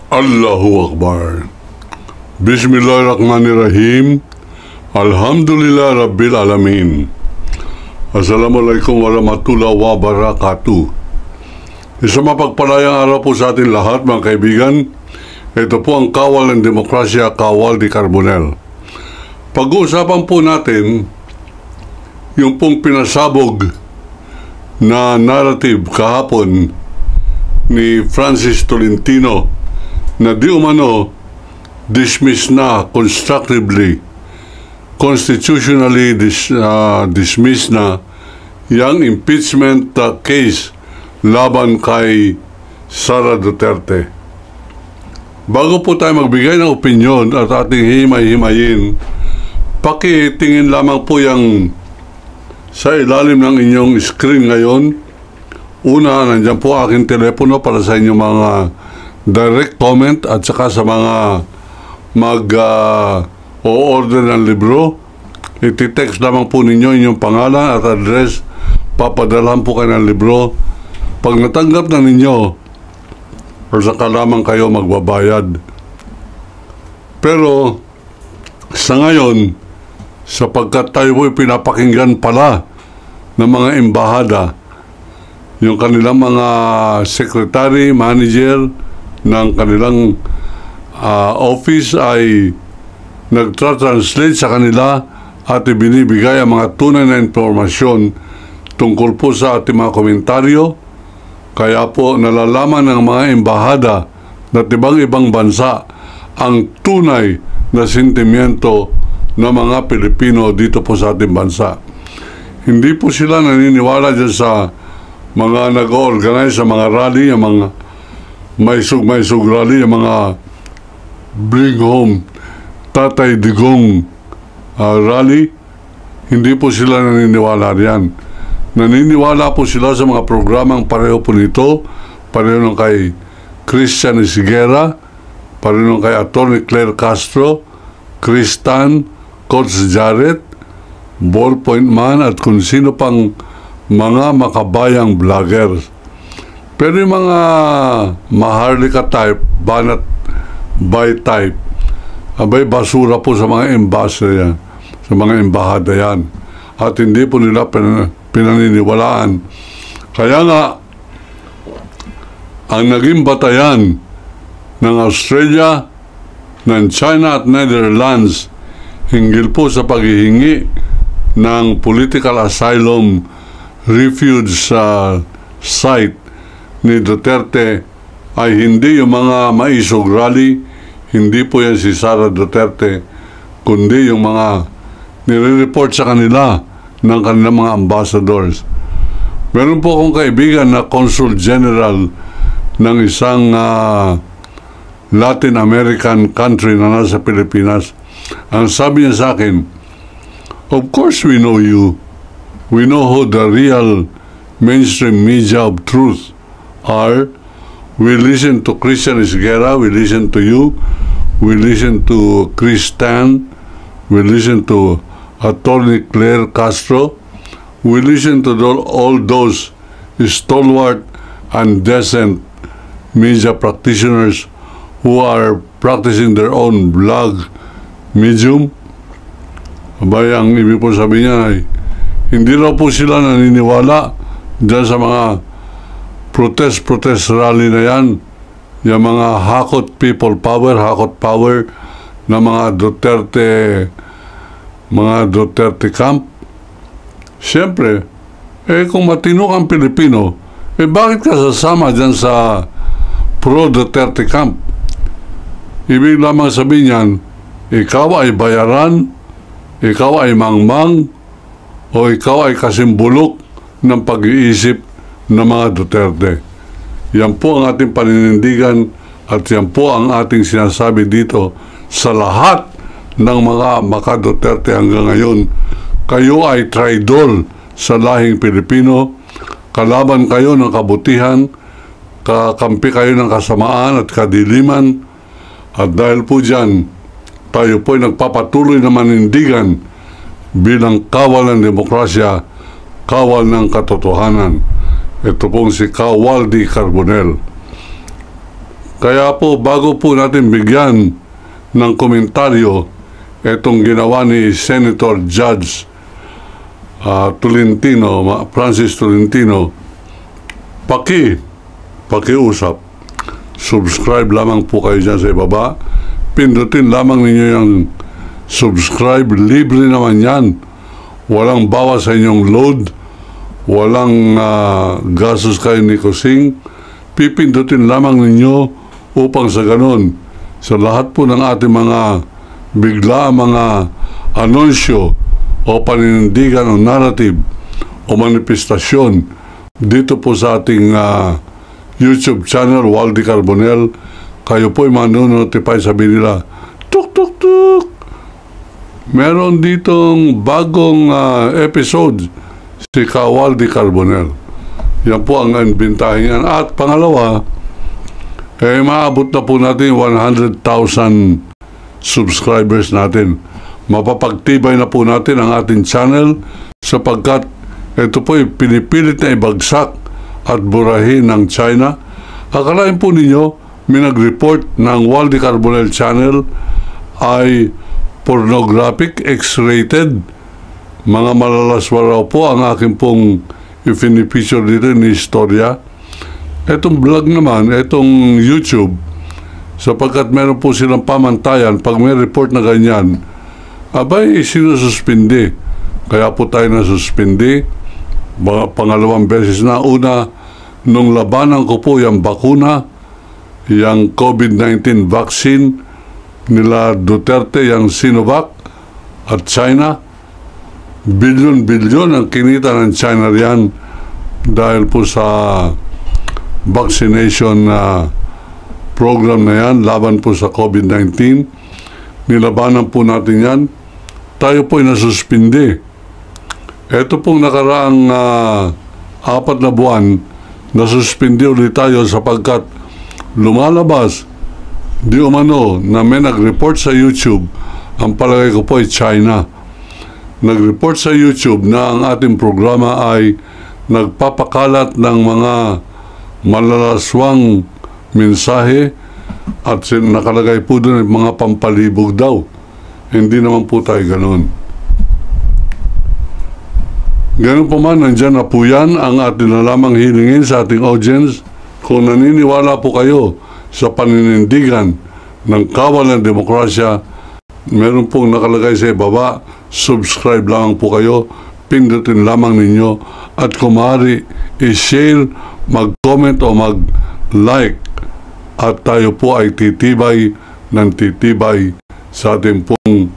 Allahu Akbar. Bismillahirrahmanirrahim. Alhamdulillah Rabbil Alamin. Assalamualaikum warahmatullahi wabarakatuh. Isang mapagpalayang araw po sa atin lahat, mga kaibigan. Ito po ang Kawal ng Demokrasya, Kawal di Carbonell. Pag-uusapan po natin yung pong pinasabog na narrative kahapon ni Francis Tolentino na di umano dismiss na constructively, constitutionally dismiss na yung impeachment case laban kay Sara Duterte. Bago po tayo magbigay ng opinyon at ating himay-himayin, pakitingin lamang po yung sa ilalim ng inyong screen ngayon. Una, nandiyan po aking telepono para sa inyong mga direct comment at saka sa mga o-order ng libro. Iti-text lamang po ninyo inyong pangalan at address. Papadalhan po kayo ng libro. Pag natanggap na ninyo, o saka lamang kayo magbabayad. Pero sa ngayon, sapagkat tayo po'y pinapakinggan pala ng mga embahada, yung kanilang mga secretary, manager ng kanilang office ay nagtra-translate sa kanila at ibinibigay ang mga tunay na informasyon tungkol po sa ating mga komentaryo. Kaya po nalalaman ng mga embahada na ibang bansa ang tunay na sentimiento ng mga Pilipino dito po sa ating bansa. Hindi po sila naniniwala dyan sa mga nag-organize sa mga rally, yung mga maisug rally, yung mga bring home Tatay Digong rally. Hindi po sila naniniwala riyan. Naniniwala po sila sa mga programang pareho po nito, pareho nung kay Christian Higuera, pareho nung kay Atty. Claire Castro, Kristan, Coach Jarrett, Ballpoint Man at kung sino pang mga makabayang vloggers. Pero yung mga maharlika type, banat by type, abay basura po sa mga embassador yan, sa mga embahada yan. At hindi po nila pinaniniwalaan. Kaya nga, ang naging batayan ng Australia, ng China at Netherlands hinggil po sa paghihingi ng political asylum refuge sa site ni Duterte ay hindi yung mga maisog rally, hindi po yan si Sara Duterte, kundi yung mga nire-report sa kanila ng kanilang mga ambassadors. Meron po akong kaibigan na Consul General ng isang Latin American country na nasa Pilipinas. Ang sabi niya sa akin, "Of course we know you. We know who the real mainstream media of truth are. We listen to Christian Higuera, we listen to you, we listen to Kristan, we listen to Atty. Claire Castro, we listen to all those stalwart and decent media practitioners who are practicing their own blog medium." Abay, ang ibig po sabihin niya ay hindi raw po sila naniniwala dyan sa mga protest rally na yan, yung mga hakot power na mga Duterte camp. Siyempre, kung matino kang Pilipino, bakit ka sasama dyan sa pro-Duterte camp? Ibig lamang sabihin yan, ikaw ay bayaran, ikaw ay mangmang, o ikaw ay kasimbulok ng pag-iisip ng mga Duterte. Yan po ang ating paninindigan at yan po ang ating sinasabi dito sa lahat ng mga maka-Duterte hanggang ngayon. Kayo ay traidor sa lahing Pilipino, kalaban kayo ng kabutihan, kakampi kayo ng kasamaan at kadiliman, at dahil po dyan, tayo po ay nagpapatuloy na manindigan bilang kawal ng demokrasya, kawal ng katotohanan. Ito pong si Kawal di Carbonell. Kaya po, bago po natin bigyan ng komentaryo itong ginawa ni Senator Judge Francis Tolentino, pakiusap, subscribe lamang po kayo dyan sa ibaba. Pindutin lamang ninyo yung subscribe, libre naman yan. Walang bawas sa inyong load, walang gastos kayo ni Kusing. Pipindutin lamang ninyo upang sa ganun, sa lahat po ng ating mga bigla, mga anunsyo o paninindigan o narrative o manifestasyon dito po sa ating YouTube channel, Waldy Carbonell, kayo po ay manonotify, sabi nila, tuk tuk tuk, meron ditong bagong episode si Waldy Carbonell. Yan po ang inventahin yan. At pangalawa, maabot na po natin 100,000 subscribers natin. Mapapagtibay na po natin ang ating channel sapagkat ito po ay pinipilit na ibagsak at burahin ng China. Akalain po ninyo, may nag-report ng Waldy Carbonell channel ay pornographic, X-rated. Mga malalaswa raw po ang aking pong i-feature dito ni istorya. Etong vlog naman, etong YouTube, sapagkat meron po silang pamantayan, pag may report na ganyan, abay, sinususpindi. Kaya po tayo nasuspindi. Pangalawang beses na. Una, nung labanan ko po yung bakuna, yung COVID-19 vaccine nila Duterte, yung Sinovac at China. Bilyon-bilyon ang kinita ng China riyan dahil po sa vaccination program na yan, laban po sa COVID-19. Nilabanan po natin yan. Tayo po ay nasuspindi. Ito pong nakaraang 4 na buwan, nasuspindi ulit tayo sapagkat lumalabas di umano na may nag-report sa YouTube, ang palagay ko po ay China. Nag-report sa YouTube na ang ating programa ay nagpapakalat ng mga malalaswang mensahe at nakalagay po doon mga pampalibog daw. Hindi naman po tayo ganun. Ganun po man, nandyan na po yan ang atin na lamang hilingin sa ating audience. Kung naniniwala po kayo sa paninindigan ng kawal ng demokrasya, meron pong nakalagay sa ibaba, subscribe lamang po kayo, pindutin lamang ninyo, at kung maaari, i-share, mag-comment o mag-like, at tayo po ay titibay ng titibay sa ating pong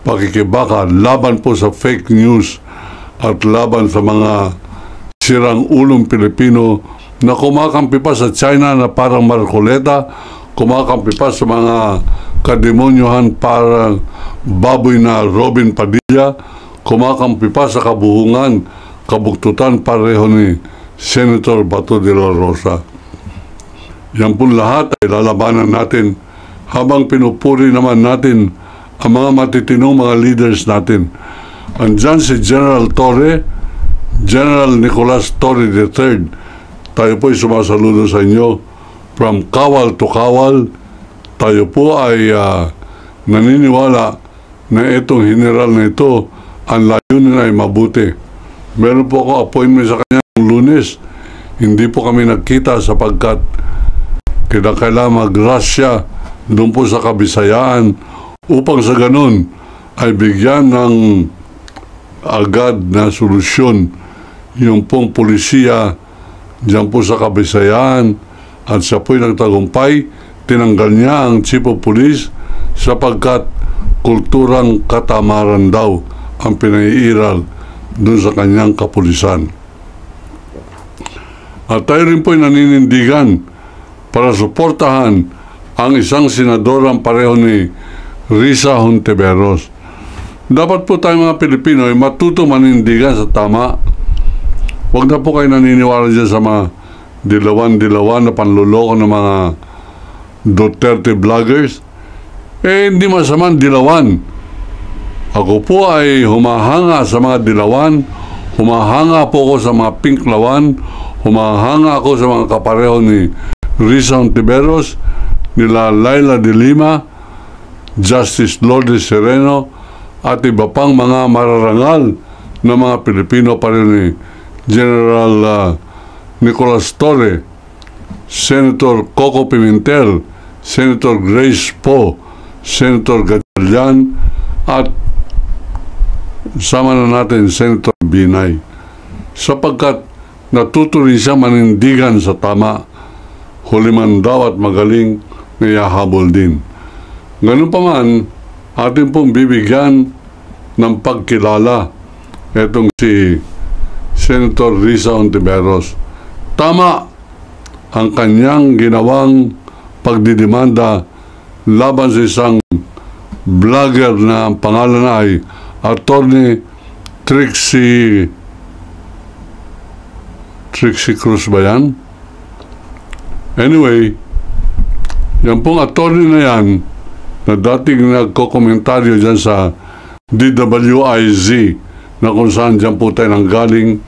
pakikibaka, laban po sa fake news at laban sa mga sirang ulong Pilipino na kumakampi pa sa China na parang Marcoleta, kumakampi pa sa mga kademonyohan parang baboy na Robin Padilla, kumakampi pa sa kabuhungan, kabuktutan pareho ni Senator Bato de la Rosa. Yan po lahat ay lalabanan natin habang pinupuri naman natin ang mga matitinong mga leaders natin. Andyan si General Torre, General Nicolas Torre III. Tayo po ay sumasaludo sa inyo. From kawal to kawal, tayo po ay naniniwala na itong general na ito, ang layunin ay mabuti. Meron po ako appointment sa kanya ng Lunes. Hindi po kami nagkita sapagkat kailangan mag-Russia doon po sa Kabisayaan upang sa ganun ay bigyan ng agad na solusyon yung pong polisiya diyan po sa Kabisayaan, at siya po'y nagtagumpay. Tinanggal niya ang chief of police sapagkat kulturang katamaran daw ang pinaiiral doon sa kanyang kapulisan. At tayo rin po'y naninindigan para suportahan ang isang senadorang pareho ni Risa Hontiveros. Dapat po tayo mga Pilipino ay matuto manindigan sa tama. Huwag na po kayo naniniwala dyan sa mga dilawan na panluloko ng mga Duterte vloggers. Hindi masamang dilawan. Ako po ay humahanga sa mga dilawan, humahanga po ako sa mga pinklawan, humahanga ako sa mga kapareho ni Risa Hontiveros, nila Laila de Lima, Justice Lourdes Sereno, at iba pang mga mararangal na mga Pilipino pa rin ni General Nicolas Torre, Senator Coco Pimentel, Senator Grace Poe, Senator Gatchalian, at sama na natin Senator Binay, sapagkat natuto rin siya manindigan sa tama, huliman daw at magaling na yahabol din. Ganun pa man, atin pong bibigyan ng pagkilala itong si Senator Risa Hontiveros. Tama ang kanyang ginawang pagdidemanda laban sa isang vlogger na ang pangalan ay Attorney Trixie Cruz ba yan? Anyway, yan pong attorney na yan na dating nagkokomentaryo dyan sa DWIZ na kung saan dyan po tayo nanggaling,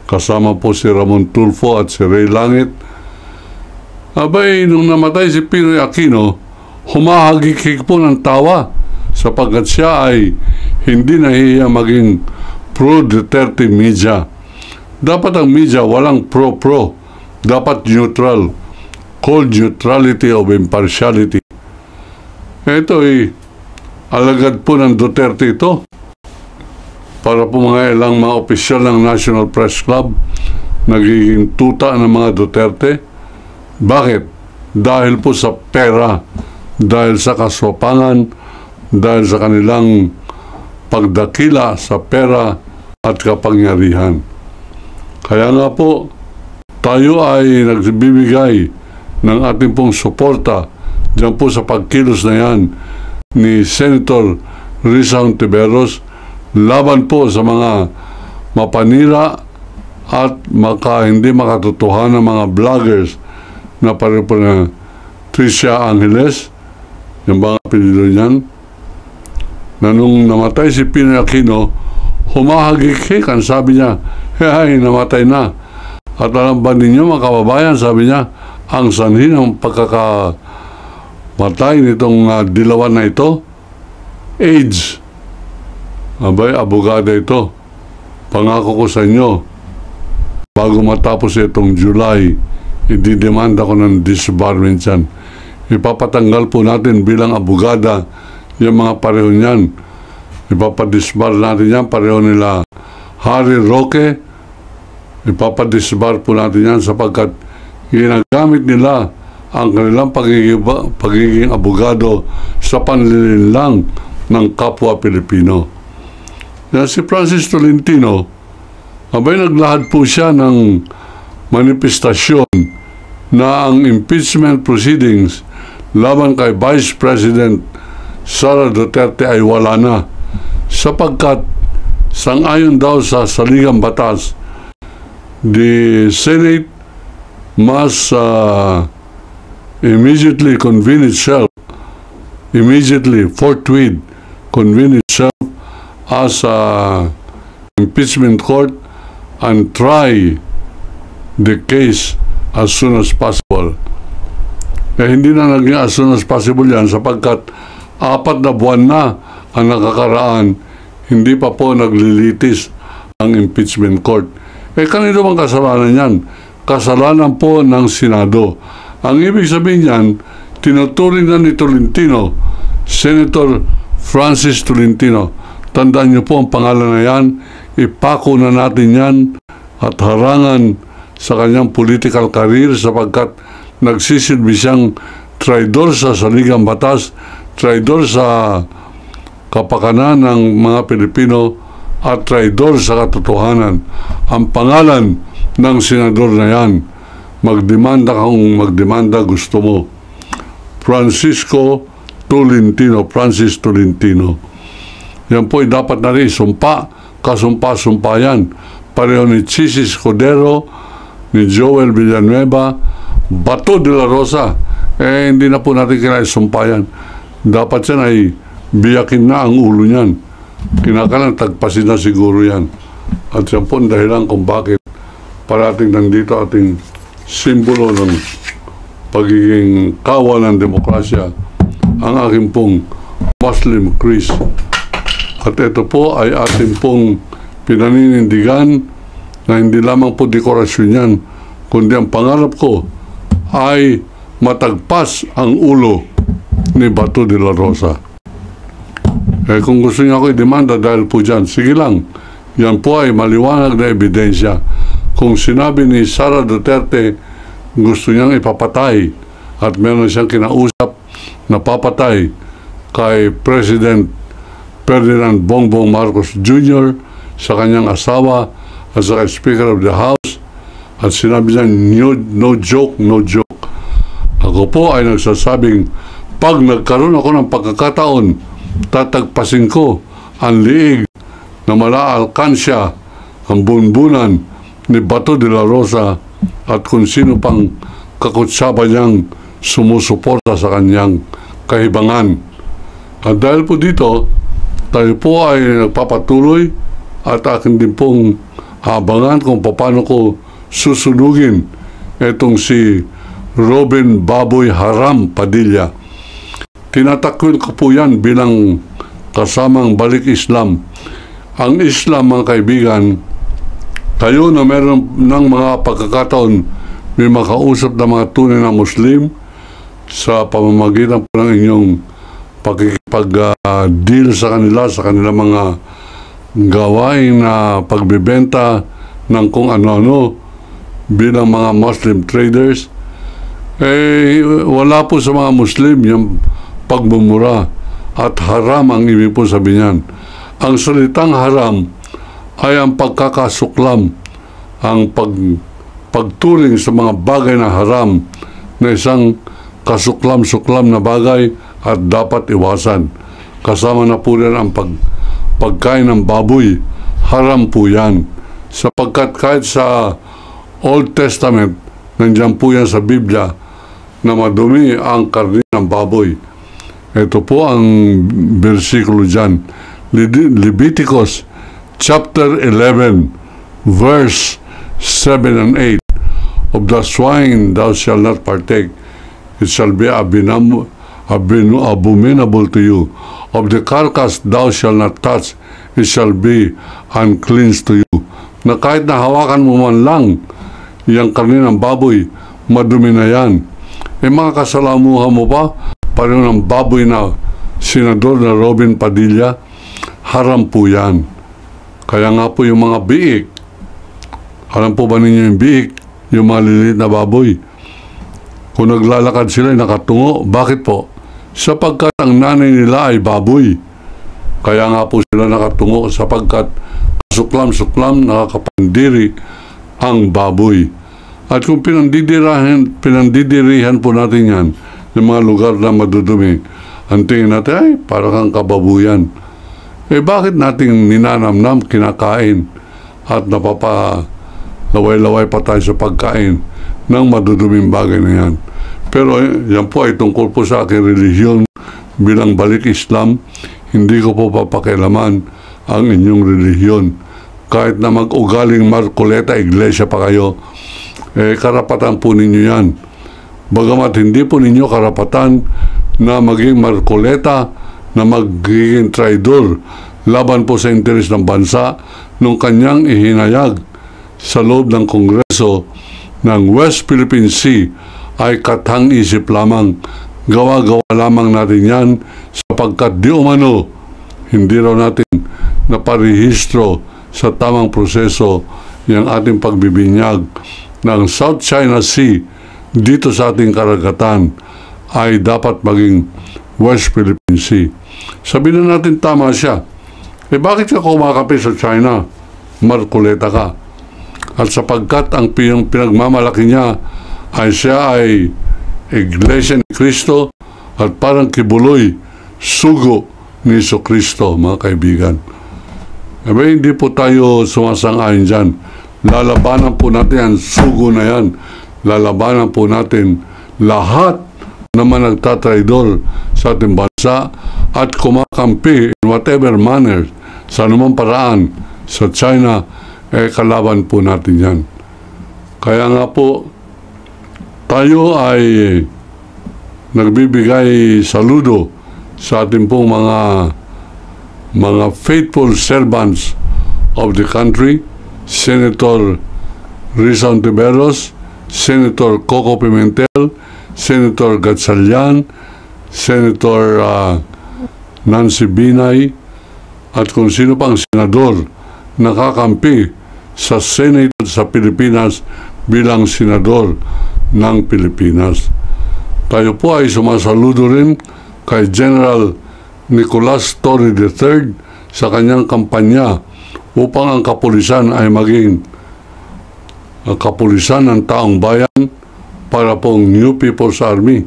kasama po si Ramon Tulfo at si Ray Langit. Abay, nung namatay si Pinoy Aquino, humahagikik po ng tawa sapagkat siya ay hindi nahihiya maging pro-Duterte media. Dapat ang media walang pro-pro, dapat neutral, called neutrality of impartiality. Ito ay alagad po ng Duterte ito para po mga ilang mga opisyal ng National Press Club nagiging tuta ng mga Duterte. Bakit? Dahil po sa pera, dahil sa kaswapangan, dahil sa kanilang pagdakila sa pera at kapangyarihan. Kaya nga po, tayo ay nagbibigay ng ating pong suporta dyan po sa pagkilos na yan ni Senator Risa Hontiveros laban po sa mga mapanira at hindi makatotohanan ng mga vloggers na pareho po na Tricia Angeles, yung mga apelido niyan, na nung namatay si Pinoy Aquino, humahagikik, ang sabi niya, hey, namatay na. At alam ba ninyo mga kababayan, sabi niya, ang sanhi ng pagkakamatay nitong dilawan na ito, AIDS. Abay, abogada ito. Pangako ko sa inyo, bago matapos itong July, ididemanda ko ng disbarment yan. Ipapatanggal po natin bilang abogada yung mga pareho niyan. Ipapadisbar natin yan, pareho nila Harry Roque. Ipapadisbar po natin yan sapagkat ginagamit nila ang kanilang pagiging abogado sa panlilinlang ng kapwa Pilipino. Yan si Francis Tolentino, abay naglahad po siya ng manifestasyon na ang impeachment proceedings laban kay Vice President Sara Duterte ay wala na sapagkat sang-ayon daw sa saligang batas, the Senate must forthwith convene itself as impeachment court and try the case as soon as possible. Hindi na naging as soon as possible yan sapagkat 4 na buwan na ang nakakaraan, hindi pa po naglilitis ang impeachment court. Kanino bang kasalanan yan? Kasalanan po ng Senado. Ang ibig sabihin yan, tinuturing na ni Tolentino, Senator Francis Tolentino. Tandaan niyo po ang pangalan na yan, ipako na natin yan at harangan sa kanyang political career sapagkat nagsisilbi siyang traidor sa saligang batas, traidor sa kapakanan ng mga Pilipino at traidor sa katotohanan. Ang pangalan ng senador na yan, magdemanda kung magdemanda gusto mo. Francis Tolentino. Yan po ay dapat na rin sumpa, kasumpa-sumpa yan. Pareho ni Chis Escudero, ni Joel Villanueva, Bato de la Rosa, hindi na po natin kinaisumpa yan. Dapat yan ay biyakin na ang ulo niyan. Kinakalang tagpasin na siguro yan. At yan po ang dahilan kung bakit parating nandito ating simbolo ng pagiging kawal ng demokrasya ang aking pong Muslim Chris. At ito po ay ating pong pinaninindigan na hindi lamang po dekorasyon yan, kundi ang pangarap ko ay matagpas ang ulo ni Bato de la Rosa. Kung gusto niya ako i-demanda dahil po dyan, sige lang. Yan po ay maliwanag na ebidensya. Kung sinabi ni Sara Duterte gusto niyang ipapatay at meron siyang kinausap na papatay kay President Ferdinand Bongbong Marcos Jr. sa kanyang asawa at sa Speaker of the House, at sinabi niya no joke, no joke. Ako po ay nagsasabing pag nagkaroon ako ng pagkakataon, tatagpasin ko ang liig na malaalkansya ang bunbunan ni Bato de la Rosa at kung sino pang kakutsaba niyang sumusuporta sa kanyang kahibangan. At dahil po dito, tayo po ay nagpapatuloy at akin din pong abangan kung paano ko susunugin itong si Robin Baboy Haram Padilla. Tinatakwil ko po yan bilang kasamang balik Islam. Ang Islam, mga kaibigan, kayo na meron ng mga pagkakataon may makausap na mga tunay na Muslim sa pamamagitan po ng inyong pag-deal sa kanila, sa kanilang mga gawain na pagbibenta ng kung ano-ano bilang mga Muslim traders, wala po sa mga Muslim yung pagmumura at haram ang ibig po sabihin. Ang salitang haram ay ang pagkakasuklam, ang pagturing sa mga bagay na haram na isang kasuklam-suklam na bagay at dapat iwasan. Kasama na po rin ang pagkain ng baboy. Haram po yan. Sapagkat kahit sa Old Testament, nandiyan po yan sa Biblia na madumi ang karne ng baboy. Ito po ang versikulo dyan. Leviticus chapter 11 verse 7 and 8. Of the swine thou shalt not partake, it shall be abominable to you. Of the carcass thou shalt not touch, it shall be unclean to you. Na kahit nahawakan mo man lang yung karne ng baboy, madumi na yan. Mga kasalamuhan mo pa, pareho ng baboy na senador na Robin Padilla, haram po yan. Kaya nga po yung mga biik, alam po ba ninyo yung biik, yung mga liliit na baboy, kung naglalakad sila nakatungo, bakit po? Sapagkat ang nanay nila ay baboy. Kaya nga po sila nakatungo sapagkat suklam-suklam nakakapandiri ang baboy. At kung pinandidirihan po natin yan ng mga lugar na madudumi, ang tingin natin ay parang kang kababuyan. Bakit nating ninanamnam, kinakain at napapalaway-laway pa tayo sa pagkain ng maduduming bagay na yan? Pero yan po ay tungkol po sa aking relihiyon bilang balik Islam. Hindi ko po papakialaman ang inyong relihiyon. Kahit na mag-ugaling Marcoleta Iglesia pa kayo, karapatan po ninyo yan. Bagamat hindi po ninyo karapatan na maging Marcoleta, na magiging traidor laban po sa interes ng bansa nung kanyang ihinayag sa loob ng Kongreso ng West Philippine Sea ay katang-isip lamang. Gawa-gawa lamang natin yan sapagkat di umano hindi raw natin naparehistro sa tamang proseso yung ating pagbibinyag ng South China Sea dito sa ating karagatan ay dapat maging West Philippine Sea. Sabihin na natin tama siya. Bakit ka kumakapi sa China? Marcoleta ka. At sapagkat ang pinagmamalaki niya ay siya ay Iglesia ni Cristo at parang kibuloy, sugo ni Jesucristo, mga kaibigan. Hindi po tayo sumasang-ayon dyan. Lalabanan po natin ang sugo na yan. Lalabanan po natin lahat naman nagtatraidor sa ating bansa at kumakampi in whatever manner, sa anumang paraan sa China, kalaban po natin yan. Kaya nga po, tayo ay nagbibigay saludo sa ating pong mga faithful servants of the country, Senator Risa Hontiveros, Senator Coco Pimentel, Senator Gatchalian, Senator Nancy Binay, at kung sino pang senador nakakampi sa Senate sa Pilipinas bilang senador ng Pilipinas. Tayo po ay sumasaludo rin kay General Nicolas Torre III sa kanyang kampanya upang ang kapulisan ay maging kapulisan ng taong bayan para pong New People's Army,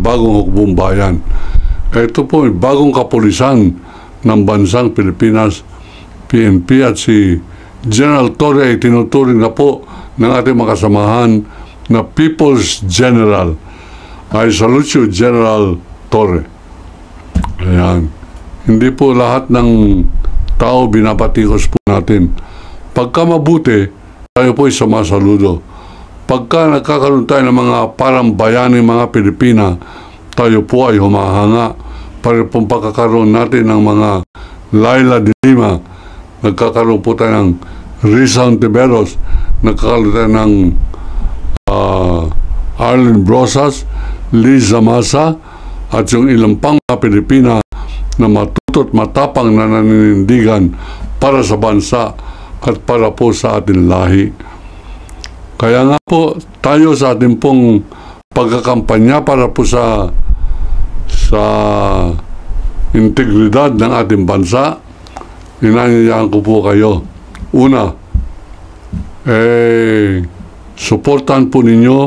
bagong hukbong bayan. Ito po ay bagong kapulisan ng bansang Pilipinas, PNP, at si General Torre ay tinuturing na po ng ating makasamahan na People's General. I salute you, General Torre. Ayan. Hindi po lahat ng tao binapatikos po natin. Pagka mabuti, tayo po ay sumasaludo. Pagka nagkakaroon tayo ng mga parang bayani mga Pilipina, tayo po ay humahanga. Para pong pagkakaroon natin ng mga Laila de Lima, nagkakaroon po tayo ng Risa Hontiveros, nagkakaroon tayo ng Arlen Brosas, Liza Masa, at yung ilang pang mga Pilipina na matutot matapang na naninindigan para sa bansa at para po sa ating lahi. Kaya nga po tayo sa ating pong pagkakampanya para po sa integridad ng ating bansa, inanyayaan ko po kayo. Una, suportahan po ninyo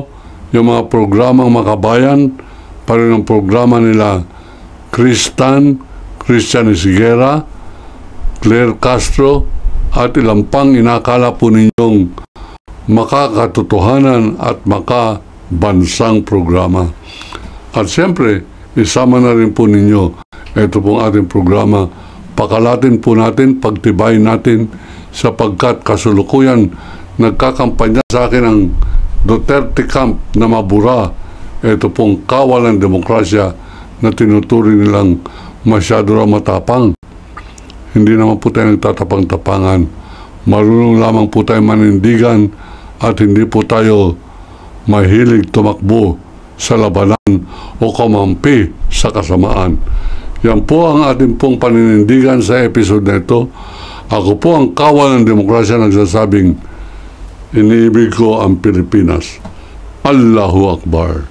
yung mga programang makabayan, para ng programa nila Christian Higuera, Claire Castro, at ilang pang inakala po ninyong makakatotohanan at makabansang programa. At siyempre, isama na rin po ninyo ito pong ating programa. Pakalatin po natin, pagtibayin natin, sapagkat kasulukuyan nagkakampanya sa akin ang Duterte Camp na mabura. Ito pong kawalan demokrasya na tinuturing nilang masyado raw matapang. Hindi naman po tayo nagtatapang-tapangan. Marunong lamang po tayo manindigan at hindi po tayo mahilig tumakbo sa labanan o kumampi sa kasamaan. Yan po ang ating pong paninindigan sa episode na ito. Ako po ang kawalan ng demokrasya nagsasabing, iniibig ko ang Pilipinas. Allahu Akbar.